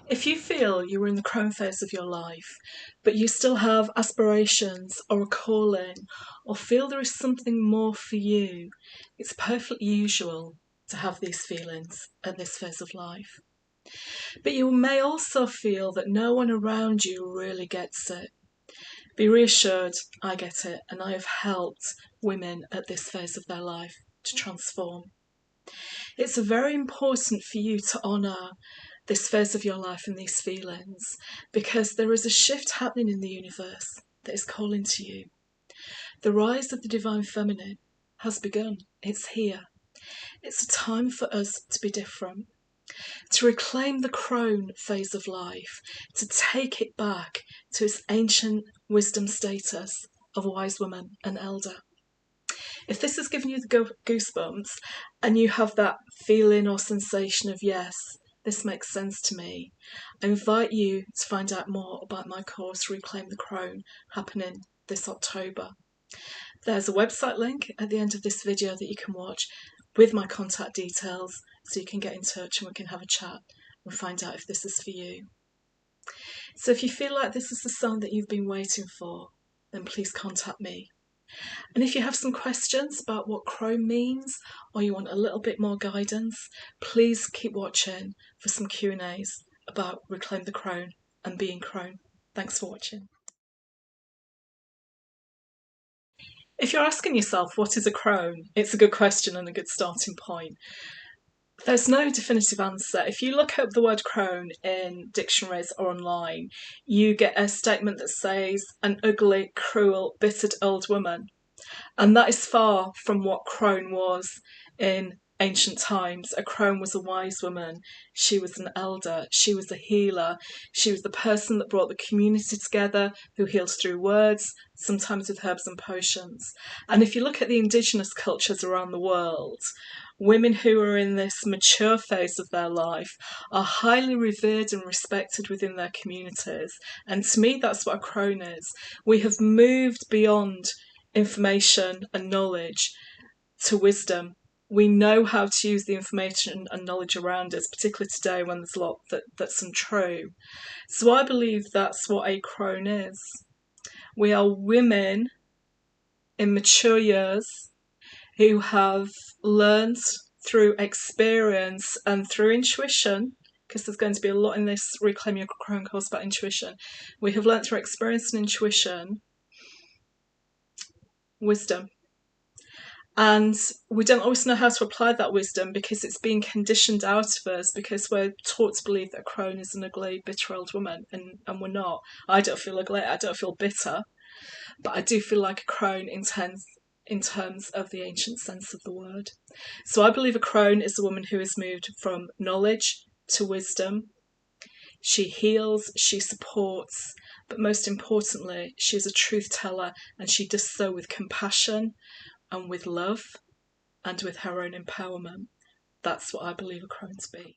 If you feel you're in the crone phase of your life, but you still have aspirations or a calling, or feel there is something more for you, it's perfectly usual to have these feelings at this phase of life. But you may also feel that no one around you really gets it. Be reassured, I get it, and I have helped women at this phase of their life to transform. It's very important for you to honour this phase of your life and these feelings because there is a shift happening in the universe that is calling to you. The rise of the divine feminine has begun. It's here. It's a time for us to be different, to reclaim the crone phase of life, to take it back to its ancient wisdom status of wise woman and elder. If this has given you the goosebumps and you have that feeling or sensation of yes, this makes sense to me, I invite you to find out more about my course Reclaim the Crone happening this October. There's a website link at the end of this video that you can watch with my contact details so you can get in touch and we can have a chat and find out if this is for you. So if you feel like this is the sign that you've been waiting for, then please contact me. And if you have some questions about what crone means or you want a little bit more guidance, please keep watching for some Q&As about Reclaim the Crone and being crone. Thanks for watching. If you're asking yourself what is a crone, it's a good question and a good starting point. There's no definitive answer. If you look up the word crone in dictionaries or online, you get a statement that says an ugly, cruel, bittered old woman. And that is far from what crone was in ancient times. A crone was a wise woman. She was an elder. She was a healer. She was the person that brought the community together, who healed through words, sometimes with herbs and potions. And if you look at the indigenous cultures around the world, women who are in this mature phase of their life are highly revered and respected within their communities. And to me, that's what a crone is. We have moved beyond information and knowledge to wisdom. We know how to use the information and knowledge around us, particularly today when there's a lot that's untrue. So I believe that's what a crone is. We are women in mature years who have learned through experience and through intuition, because there's going to be a lot in this Reclaim Your Crone course about intuition. We have learned through experience and intuition wisdom. And we don't always know how to apply that wisdom because it's being conditioned out of us, because we're taught to believe that a crone is an ugly, bitter old woman, and we're not. I don't feel ugly, I don't feel bitter, but I do feel like a crone in terms of the ancient sense of the word. So I believe a crone is a woman who has moved from knowledge to wisdom. She heals, she supports, but most importantly, she is a truth teller, and she does so with compassion and with love and with her own empowerment. That's what I believe a crone to be.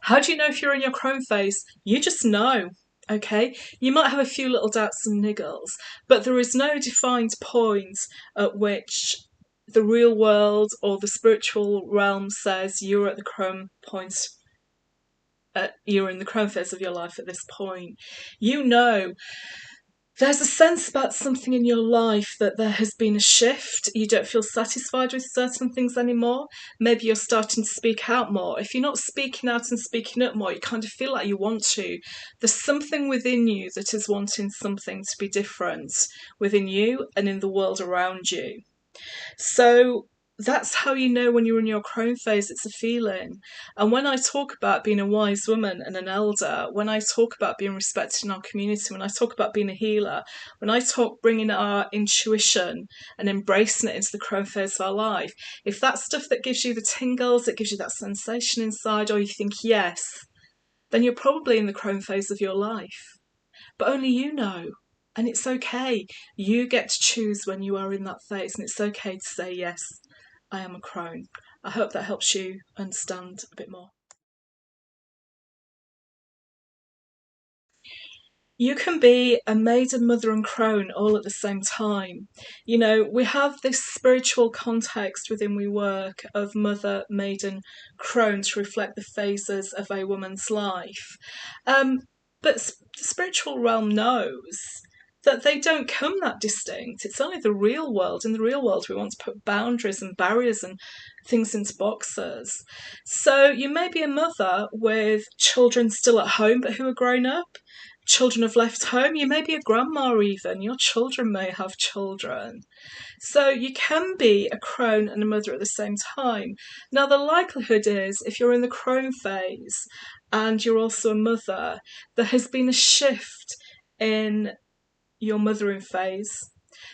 How do you know if you're in your crone phase? You just know. Okay, you might have a few little doubts and niggles, but there is no defined point at which the real world or the spiritual realm says you're at the crone point. You're in the crone phase of your life at this point. You know there's a sense about something in your life that there has been a shift. You don't feel satisfied with certain things anymore. Maybe you're starting to speak out more. If you're not speaking out and speaking up more, you kind of feel like you want to. There's something within you that is wanting something to be different within you and in the world around you. So that's how you know when you're in your crone phase. It's a feeling. And when I talk about being a wise woman and an elder, when I talk about being respected in our community, when I talk about being a healer, when I talk bringing our intuition and embracing it into the crone phase of our life, if that's stuff that gives you the tingles, it gives you that sensation inside, or you think yes, then you're probably in the crone phase of your life. But only you know. And it's okay. You get to choose when you are in that phase, and it's okay to say, yes, I am a crone. I hope that helps you understand a bit more. You can be a maiden, mother, and crone all at the same time. You know, we have this spiritual context within we work of mother, maiden, crone to reflect the phases of a woman's life. But the spiritual realm knows that they don't come that distinct. It's only the real world. In the real world, we want to put boundaries and barriers and things into boxes. So you may be a mother with children still at home but who are grown up. Children have left home. You may be a grandma even. Your children may have children. So you can be a crone and a mother at the same time. Now, the likelihood is if you're in the crone phase and you're also a mother, there has been a shift in your mothering phase.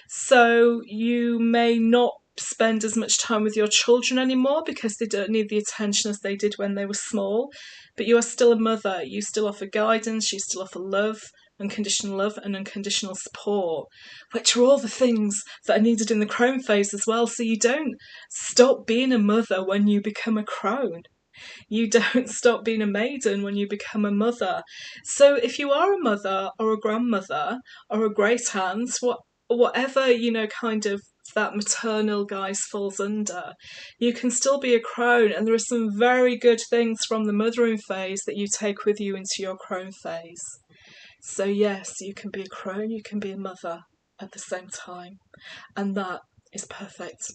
So you may not spend as much time with your children anymore because they don't need the attention as they did when they were small. But you are still a mother. You still offer guidance. You still offer love, unconditional love and unconditional support, which are all the things that are needed in the crone phase as well. So you don't stop being a mother when you become a crone. You don't stop being a maiden when you become a mother. So if you are a mother or a grandmother or a great aunt, whatever, kind of that maternal guise falls under, you can still be a crone, and there are some very good things from the mothering phase that you take with you into your crone phase. So yes, you can be a crone, you can be a mother at the same time, and that is perfect.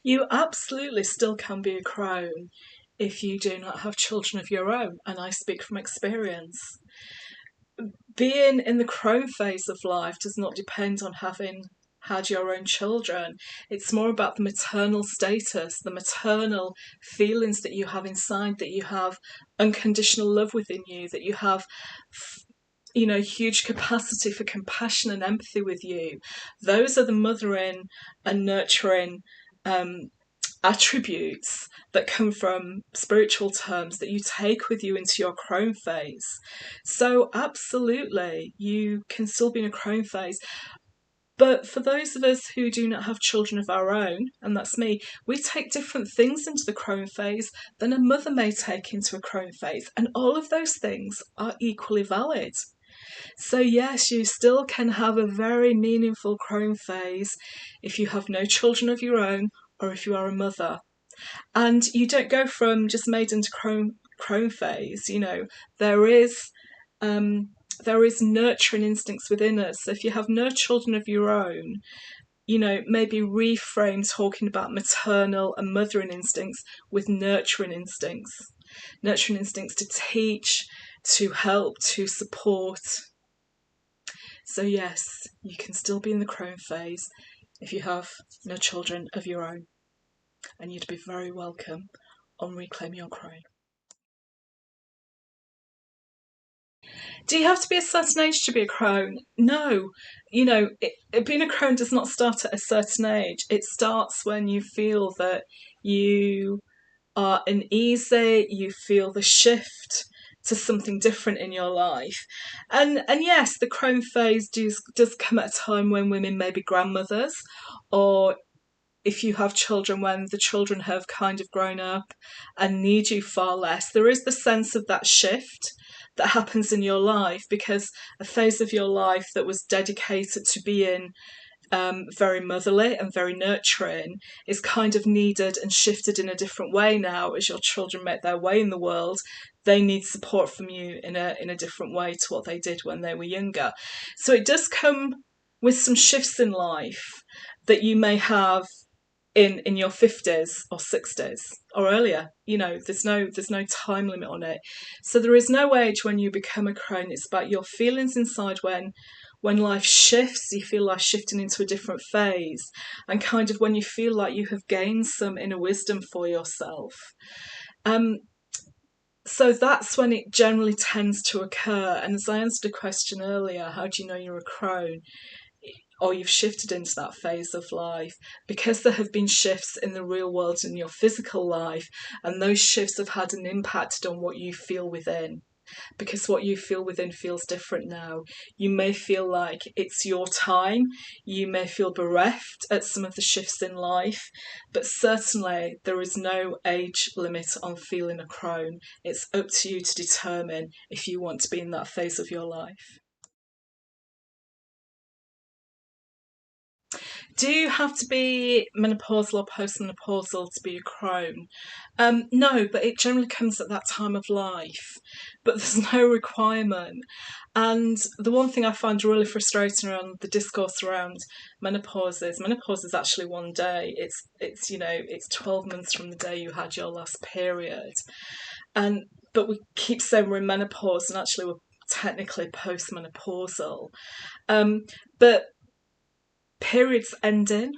You absolutely still can be a crone if you do not have children of your own, and I speak from experience. Being in the crone phase of life does not depend on having had your own children. It's more about the maternal status, the maternal feelings that you have inside, that you have unconditional love within you, that you have huge capacity for compassion and empathy with you. Those are the mothering and nurturing attributes that come from spiritual terms that you take with you into your crone phase. So absolutely, you can still be in a crone phase. But for those of us who do not have children of our own, and that's me, we take different things into the crone phase than a mother may take into a crone phase. And all of those things are equally valid. So yes, you still can have a very meaningful crone phase if you have no children of your own or if you are a mother. And you don't go from just maiden to crone phase. There is nurturing instincts within us. So if you have no children of your own, maybe reframe talking about maternal and mothering instincts with nurturing instincts. Nurturing instincts to teach, to help, to support. So yes, you can still be in the crone phase if you have no children of your own. And you'd be very welcome on Reclaim Your Crone. Do you have to be a certain age to be a crone? No. Being a crone does not start at a certain age. It starts when you feel that you are uneasy, you feel the shift to something different in your life. And yes, the crone phase does come at a time when women may be grandmothers, or if you have children when the children have kind of grown up and need you far less. There is the sense of that shift that happens in your life, because a phase of your life that was dedicated to being very motherly and very nurturing is kind of needed and shifted in a different way now. As your children make their way in the world, they need support from you in a different way to what they did when they were younger. So it does come with some shifts in life that you may have in your 50s or 60s or earlier. There's no time limit on it. So there is no age when you become a crone. It's about your feelings inside when life shifts. You feel life shifting into a different phase, and kind of when you feel like you have gained some inner wisdom for yourself. So that's when it generally tends to occur. And as I answered a question earlier, how do you know you're a crone? Or you've shifted into that phase of life, because there have been shifts in the real world in your physical life, and those shifts have had an impact on what you feel within. because what you feel within feels different now. You may feel like it's your time, you may feel bereft at some of the shifts in life, but certainly there is no age limit on feeling a crone. It's up to you to determine if you want to be in that phase of your life. Do you have to be menopausal or postmenopausal to be a crone? No, but it generally comes at that time of life. But there's no requirement. And the one thing I find really frustrating around the discourse around menopause is actually one day. It's 12 months from the day you had your last period. But we keep saying we're in menopause, and actually we're technically postmenopausal. But periods ending,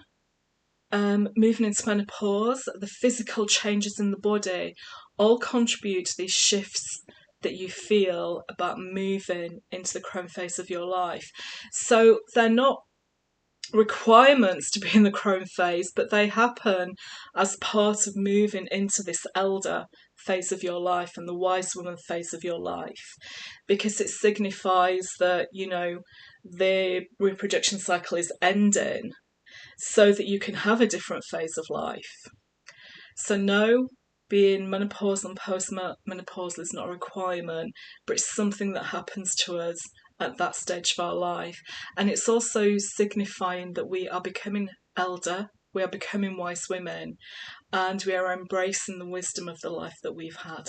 moving into menopause, the physical changes in the body all contribute to these shifts that you feel about moving into the crone phase of your life. So they're not requirements to be in the crone phase, but they happen as part of moving into this elder phase of your life and the wise woman phase of your life, because it signifies that, the reproduction cycle is ending so that you can have a different phase of life. So no, being menopausal and postmenopausal is not a requirement, but it's something that happens to us at that stage of our life. And it's also signifying that we are becoming elder, we are becoming wise women, and we are embracing the wisdom of the life that we've had.